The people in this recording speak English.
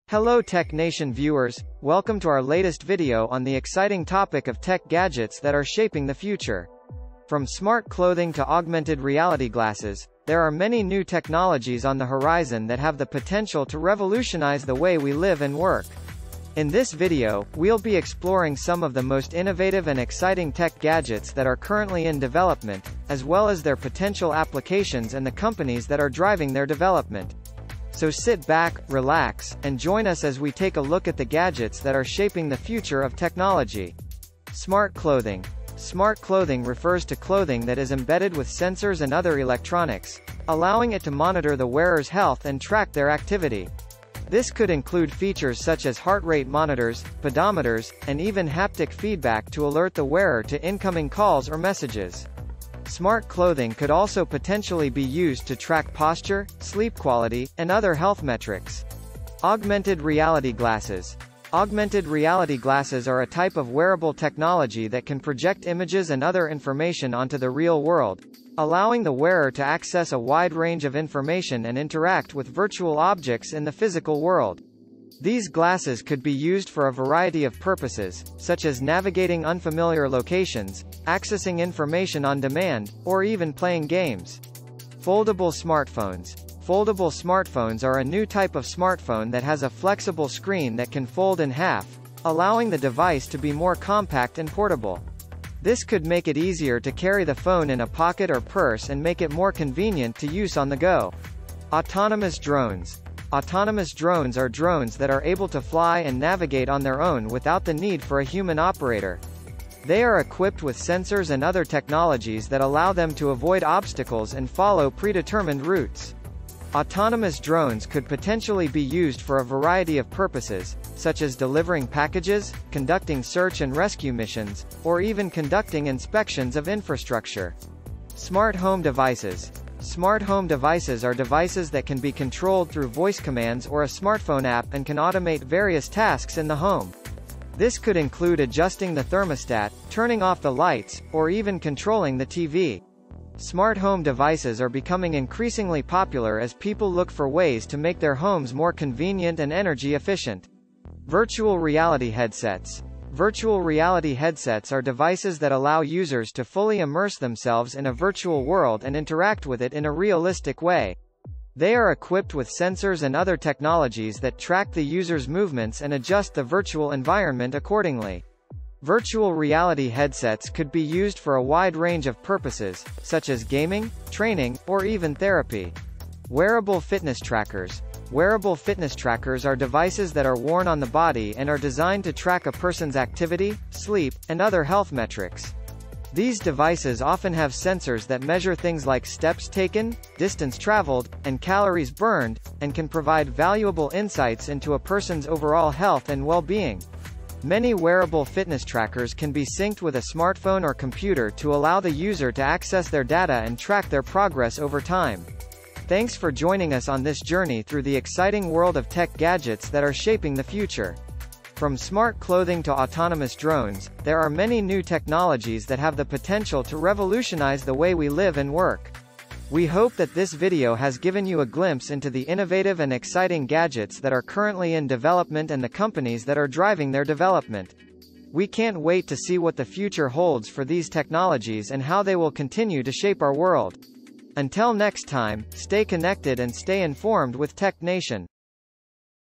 Hello Tech Nation viewers, welcome to our latest video on the exciting topic of tech gadgets that are shaping the future. From smart clothing to augmented reality glasses, there are many new technologies on the horizon that have the potential to revolutionize the way we live and work. In this video, we'll be exploring some of the most innovative and exciting tech gadgets that are currently in development, as well as their potential applications and the companies that are driving their development. So sit back, relax, and join us as we take a look at the gadgets that are shaping the future of technology. Smart clothing. Smart clothing refers to clothing that is embedded with sensors and other electronics, allowing it to monitor the wearer's health and track their activity. This could include features such as heart rate monitors, pedometers, and even haptic feedback to alert the wearer to incoming calls or messages. Smart clothing could also potentially be used to track posture, sleep quality, and other health metrics. Augmented reality glasses. Augmented reality glasses are a type of wearable technology that can project images and other information onto the real world, allowing the wearer to access a wide range of information and interact with virtual objects in the physical world. These glasses could be used for a variety of purposes, such as navigating unfamiliar locations, accessing information on demand, or even playing games. Foldable smartphones. Foldable smartphones are a new type of smartphone that has a flexible screen that can fold in half, allowing the device to be more compact and portable. This could make it easier to carry the phone in a pocket or purse and make it more convenient to use on the go. Autonomous drones. Autonomous drones are drones that are able to fly and navigate on their own without the need for a human operator. They are equipped with sensors and other technologies that allow them to avoid obstacles and follow predetermined routes. Autonomous drones could potentially be used for a variety of purposes, such as delivering packages, conducting search and rescue missions, or even conducting inspections of infrastructure. Smart home devices. Smart home devices are devices that can be controlled through voice commands or a smartphone app and can automate various tasks in the home. This could include adjusting the thermostat, turning off the lights, or even controlling the TV. Smart home devices are becoming increasingly popular as people look for ways to make their homes more convenient and energy efficient. Virtual reality headsets. Virtual reality headsets are devices that allow users to fully immerse themselves in a virtual world and interact with it in a realistic way. They are equipped with sensors and other technologies that track the user's movements and adjust the virtual environment accordingly. Virtual reality headsets could be used for a wide range of purposes, such as gaming, training, or even therapy. Wearable fitness trackers. Wearable fitness trackers are devices that are worn on the body and are designed to track a person's activity, sleep, and other health metrics. These devices often have sensors that measure things like steps taken, distance traveled, and calories burned, and can provide valuable insights into a person's overall health and well-being. Many wearable fitness trackers can be synced with a smartphone or computer to allow the user to access their data and track their progress over time. Thanks for joining us on this journey through the exciting world of tech gadgets that are shaping the future. From smart clothing to autonomous drones, there are many new technologies that have the potential to revolutionize the way we live and work. We hope that this video has given you a glimpse into the innovative and exciting gadgets that are currently in development and the companies that are driving their development. We can't wait to see what the future holds for these technologies and how they will continue to shape our world. Until next time, stay connected and stay informed with Tech Nation.